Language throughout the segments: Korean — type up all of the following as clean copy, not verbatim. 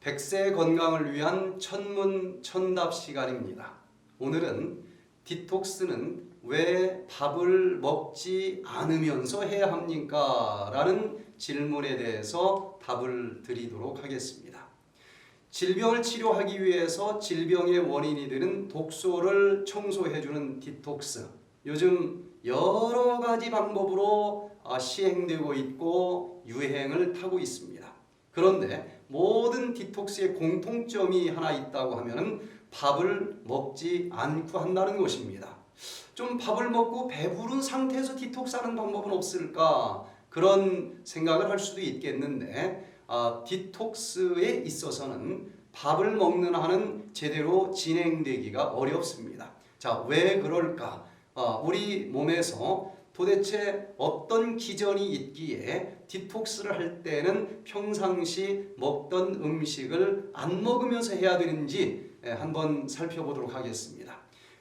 100세 건강을 위한 천문천답 시간입니다. 오늘은 디톡스는 왜 밥을 먹지 않으면서 해야 합니까? 라는 질문에 대해서 답을 드리도록 하겠습니다. 질병을 치료하기 위해서 질병의 원인이 되는 독소를 청소해주는 디톡스, 요즘 여러 가지 방법으로 시행되고 있고 유행을 타고 있습니다. 그런데 모든 디톡스의 공통점이 하나 있다고 하면 밥을 먹지 않고 한다는 것입니다. 좀 밥을 먹고 배부른 상태에서 디톡스하는 방법은 없을까? 그런 생각을 할 수도 있겠는데 디톡스에 있어서는 밥을 먹는 한은 제대로 진행되기가 어렵습니다. 자, 왜 그럴까? 우리 몸에서 도대체 어떤 기전이 있기에 디톡스를 할 때는 평상시 먹던 음식을 안 먹으면서 해야 되는지 한번 살펴보도록 하겠습니다.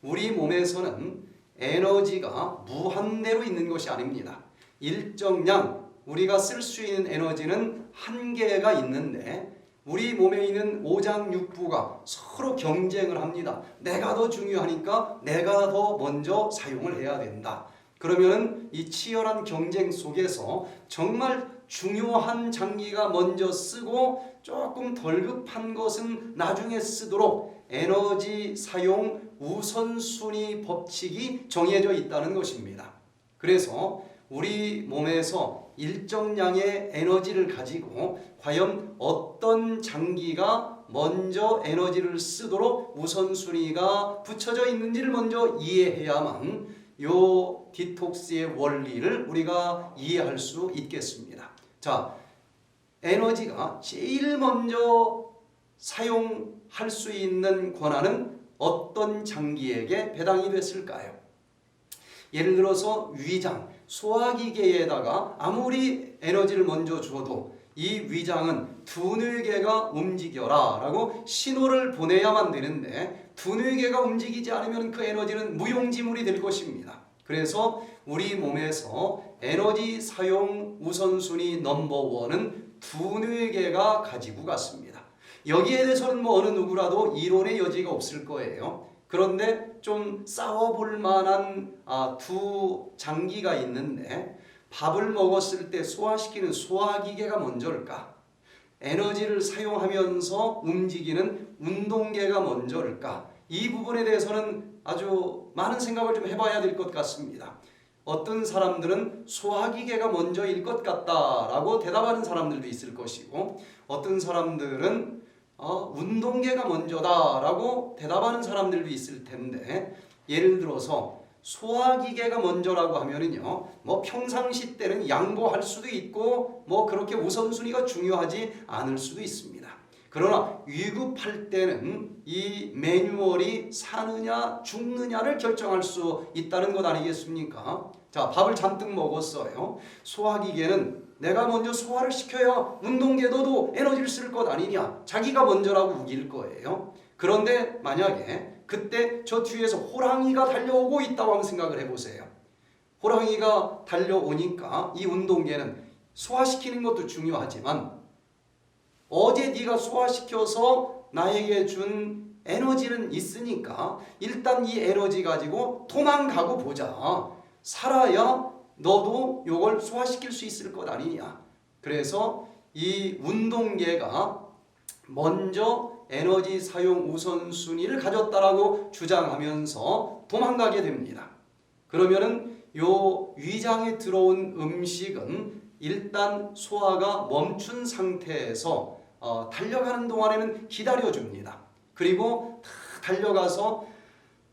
우리 몸에서는 에너지가 무한대로 있는 것이 아닙니다. 일정량 우리가 쓸 수 있는 에너지는 한계가 있는데 우리 몸에 있는 오장육부가 서로 경쟁을 합니다. 내가 더 중요하니까 내가 더 먼저 사용을 해야 된다. 그러면 이 치열한 경쟁 속에서 정말 중요한 장기가 먼저 쓰고 조금 덜 급한 것은 나중에 쓰도록 에너지 사용 우선순위 법칙이 정해져 있다는 것입니다. 그래서 우리 몸에서 일정량의 에너지를 가지고 과연 어떤 장기가 먼저 에너지를 쓰도록 우선순위가 붙여져 있는지를 먼저 이해해야만 요 디톡스의 원리를 우리가 이해할 수 있겠습니다. 자, 에너지가 제일 먼저 사용할 수 있는 권한은 어떤 장기에게 배당이 됐을까요? 예를 들어서 위장, 소화기계에다가 아무리 에너지를 먼저 줘도 이 위장은 두뇌계가 움직여라 라고 신호를 보내야만 되는데 두뇌계가 움직이지 않으면 그 에너지는 무용지물이 될 것입니다. 그래서 우리 몸에서 에너지 사용 우선순위 넘버원은 두뇌계가 가지고 갔습니다. 여기에 대해서는 어느 누구라도 이론의 여지가 없을 거예요. 그런데 좀 싸워볼 만한 두 장기가 있는데 밥을 먹었을 때 소화시키는 소화기계가 먼저일까? 에너지를 사용하면서 움직이는 운동계가 먼저일까? 이 부분에 대해서는 아주 많은 생각을 좀 해봐야 될 것 같습니다. 어떤 사람들은 소화기계가 먼저일 것 같다라고 대답하는 사람들도 있을 것이고 어떤 사람들은 운동계가 먼저다라고 대답하는 사람들도 있을 텐데 예를 들어서 소화기계가 먼저라고 하면은요, 평상시 때는 양보할 수도 있고 그렇게 우선순위가 중요하지 않을 수도 있습니다. 그러나 위급할 때는 이 매뉴얼이 사느냐 죽느냐를 결정할 수 있다는 것 아니겠습니까? 자, 밥을 잔뜩 먹었어요. 소화기계는 내가 먼저 소화를 시켜야 운동계도 에너지를 쓸 것 아니냐, 자기가 먼저라고 우길 거예요. 그런데 만약에 그때 저 뒤에서 호랑이가 달려오고 있다고 한번 생각을 해보세요. 호랑이가 달려오니까 이 운동계는 소화시키는 것도 중요하지만 어제 네가 소화시켜서 나에게 준 에너지는 있으니까 일단 이 에너지 가지고 도망가고 보자. 살아야 너도 이걸 소화시킬 수 있을 것 아니냐. 그래서 이 운동계가 먼저 에너지 사용 우선순위를 가졌다라고 주장하면서 도망가게 됩니다. 그러면은 요 위장에 들어온 음식은 일단 소화가 멈춘 상태에서 달려가는 동안에는 기다려줍니다. 그리고 달려가서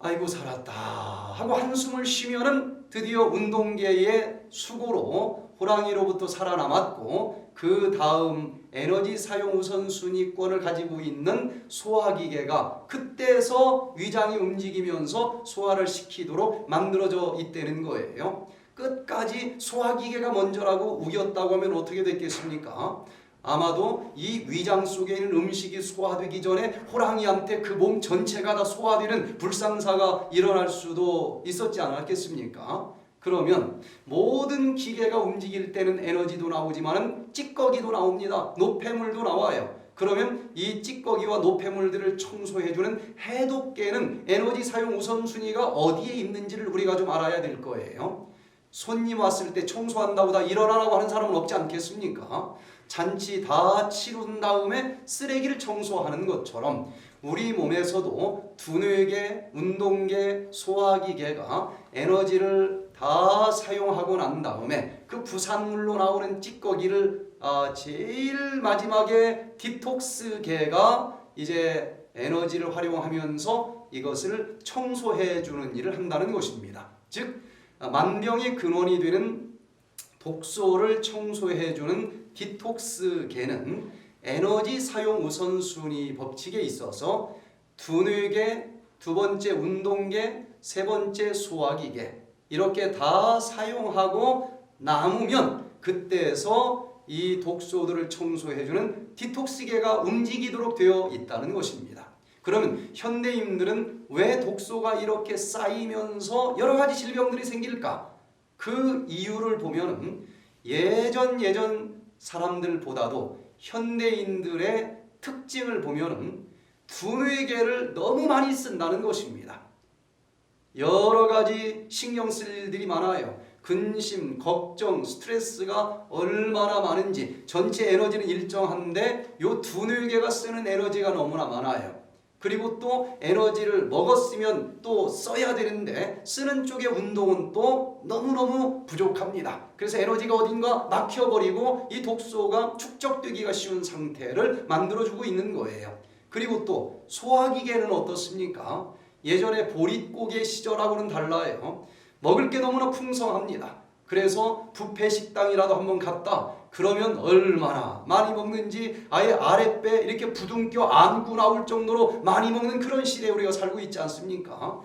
아이고 살았다 하고 한숨을 쉬면은 드디어 운동계의 수고로 호랑이로부터 살아남았고 그 다음 에너지 사용 우선순위권을 가지고 있는 소화기계가 그때서 위장이 움직이면서 소화를 시키도록 만들어져 있다는 거예요. 끝까지 소화기계가 먼저라고 우겼다고 하면 어떻게 됐겠습니까? 아마도 이 위장 속에 있는 음식이 소화되기 전에 호랑이한테 그 몸 전체가 다 소화되는 불상사가 일어날 수도 있었지 않았겠습니까? 그러면 모든 기계가 움직일 때는 에너지도 나오지만 찌꺼기도 나옵니다. 노폐물도 나와요. 그러면 이 찌꺼기와 노폐물들을 청소해주는 해독계는 에너지 사용 우선순위가 어디에 있는지를 우리가 좀 알아야 될 거예요. 손님 왔을 때 청소한다고 다 일어나라고 하는 사람은 없지 않겠습니까? 잔치 다 치룬 다음에 쓰레기를 청소하는 것처럼 우리 몸에서도 두뇌계, 운동계, 소화기계가 에너지를 다 사용하고 난 다음에 그 부산물로 나오는 찌꺼기를 제일 마지막에 디톡스계가 이제 에너지를 활용하면서 이것을 청소해 주는 일을 한다는 것입니다. 즉 만병의 근원이 되는 독소를 청소해 주는 디톡스계는 에너지 사용 우선순위 법칙에 있어서 두뇌계, 두 번째 운동계, 세 번째 소화기계 이렇게 다 사용하고 남으면 그때에서 이 독소들을 청소해주는 디톡스계가 움직이도록 되어 있다는 것입니다. 그러면 현대인들은 왜 독소가 이렇게 쌓이면서 여러 가지 질병들이 생길까? 그 이유를 보면 예전 사람들보다도 현대인들의 특징을 보면 두뇌계를 너무 많이 쓴다는 것입니다. 여러 가지 신경 쓸 일들이 많아요. 근심, 걱정, 스트레스가 얼마나 많은지 전체 에너지는 일정한데 요 두뇌계가 쓰는 에너지가 너무나 많아요. 그리고 또 에너지를 먹었으면 또 써야 되는데 쓰는 쪽의 운동은 또 너무너무 부족합니다. 그래서 에너지가 어딘가 막혀버리고 이 독소가 축적되기가 쉬운 상태를 만들어주고 있는 거예요. 그리고 또 소화기계는 어떻습니까? 예전에 보릿고개 시절하고는 달라요. 먹을 게 너무나 풍성합니다. 그래서 뷔페 식당이라도 한번 갔다 그러면 얼마나 많이 먹는지 아예 아랫배 이렇게 부둥켜 안고 나올 정도로 많이 먹는 그런 시대에 우리가 살고 있지 않습니까?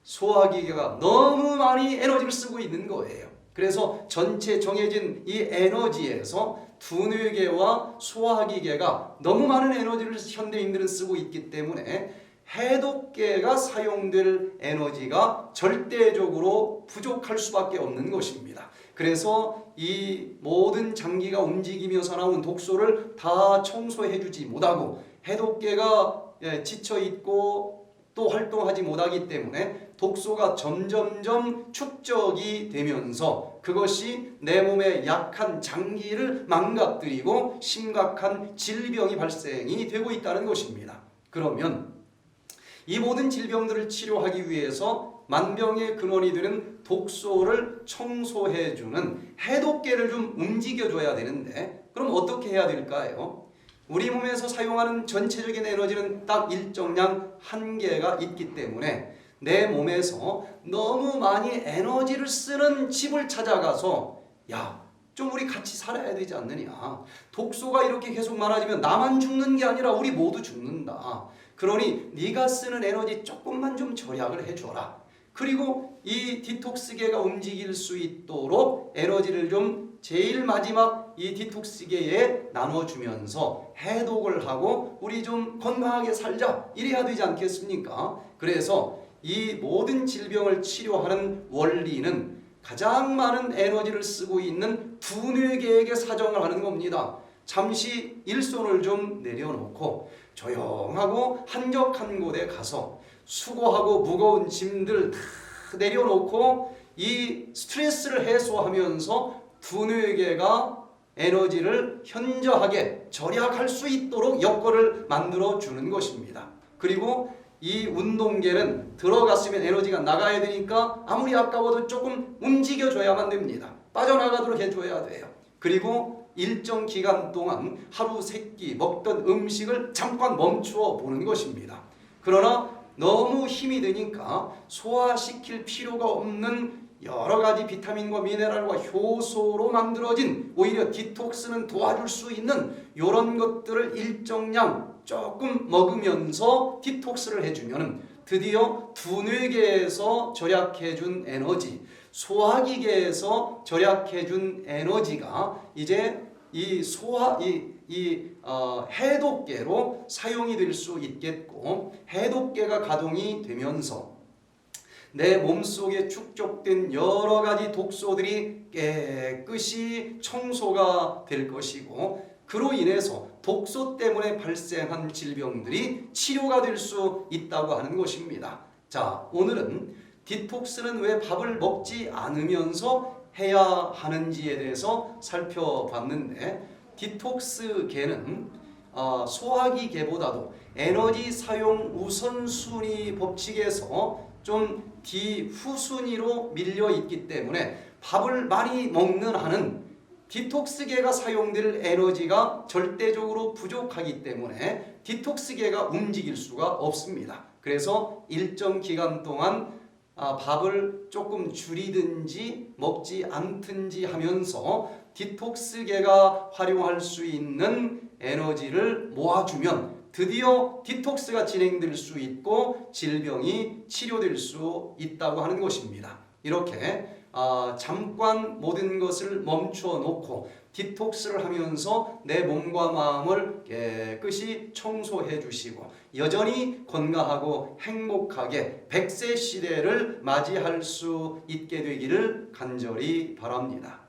소화기계가 너무 많이 에너지를 쓰고 있는 거예요. 그래서 전체 정해진 이 에너지에서 두뇌계와 소화기계가 너무 많은 에너지를 현대인들은 쓰고 있기 때문에 해독계가 사용될 에너지가 절대적으로 부족할 수밖에 없는 것입니다. 그래서 이 모든 장기가 움직이면서 나오는 독소를 다 청소해주지 못하고 해독계가 지쳐있고 또 활동하지 못하기 때문에 독소가 점점점 축적이 되면서 그것이 내 몸의 약한 장기를 망가뜨리고 심각한 질병이 발생이 되고 있다는 것입니다. 그러면 이 모든 질병들을 치료하기 위해서 만병의 근원이 되는 독소를 청소해주는 해독계를 좀 움직여줘야 되는데 그럼 어떻게 해야 될까요? 우리 몸에서 사용하는 전체적인 에너지는 딱 일정량 한계가 있기 때문에 내 몸에서 너무 많이 에너지를 쓰는 집을 찾아가서 좀 우리 같이 살아야 되지 않느냐. 독소가 이렇게 계속 많아지면 나만 죽는 게 아니라 우리 모두 죽는다. 그러니 네가 쓰는 에너지 조금만 좀 절약을 해줘라. 그리고 이 디톡스계가 움직일 수 있도록 에너지를 좀 제일 마지막 이 디톡스계에 나눠주면서 해독을 하고 우리 좀 건강하게 살자 이래야 되지 않겠습니까? 그래서 이 모든 질병을 치료하는 원리는 가장 많은 에너지를 쓰고 있는 두뇌계에게 사정을 하는 겁니다. 잠시 일손을 좀 내려놓고 조용하고 한적한 곳에 가서 수고하고 무거운 짐들 다 내려놓고 이 스트레스를 해소하면서 두뇌계가 에너지를 현저하게 절약할 수 있도록 여건을 만들어 주는 것입니다. 그리고 이 운동계는 들어갔으면 에너지가 나가야 되니까 아무리 아까워도 조금 움직여줘야만 됩니다. 빠져나가도록 해줘야 돼요. 그리고 일정 기간 동안 하루 세 끼 먹던 음식을 잠깐 멈추어 보는 것입니다. 그러나 너무 힘이 드니까 소화시킬 필요가 없는 여러 가지 비타민과 미네랄과 효소로 만들어진 오히려 디톡스는 도와줄 수 있는 이런 것들을 일정량 조금 먹으면서 디톡스를 해주면 드디어 두뇌계에서 절약해준 에너지, 소화기계에서 절약해준 에너지가 이제 이 해독계로 사용이 될 수 있겠고 해독계가 가동이 되면서 내 몸속에 축적된 여러 가지 독소들이 깨끗이 청소가 될 것이고 그로 인해서 독소 때문에 발생한 질병들이 치료가 될 수 있다고 하는 것입니다. 자, 오늘은 디톡스는 왜 밥을 먹지 않으면서 해야 하는지에 대해서 살펴봤는데, 디톡스계는 소화기 계보다도 에너지 사용 우선순위 법칙에서 좀 뒤후순위로 밀려 있기 때문에 밥을 많이 먹는 한은 디톡스계가 사용될 에너지가 절대적으로 부족하기 때문에 디톡스계가 움직일 수가 없습니다. 그래서 일정 기간 동안 밥을 조금 줄이든지 먹지 않든지 하면서 디톡스계가 활용할 수 있는 에너지를 모아주면 드디어 디톡스가 진행될 수 있고 질병이 치료될 수 있다고 하는 것입니다. 이렇게 잠깐 모든 것을 멈춰 놓고 디톡스를 하면서 내 몸과 마음을 깨끗이 청소해 주시고 여전히 건강하고 행복하게 100세 시대를 맞이할 수 있게 되기를 간절히 바랍니다.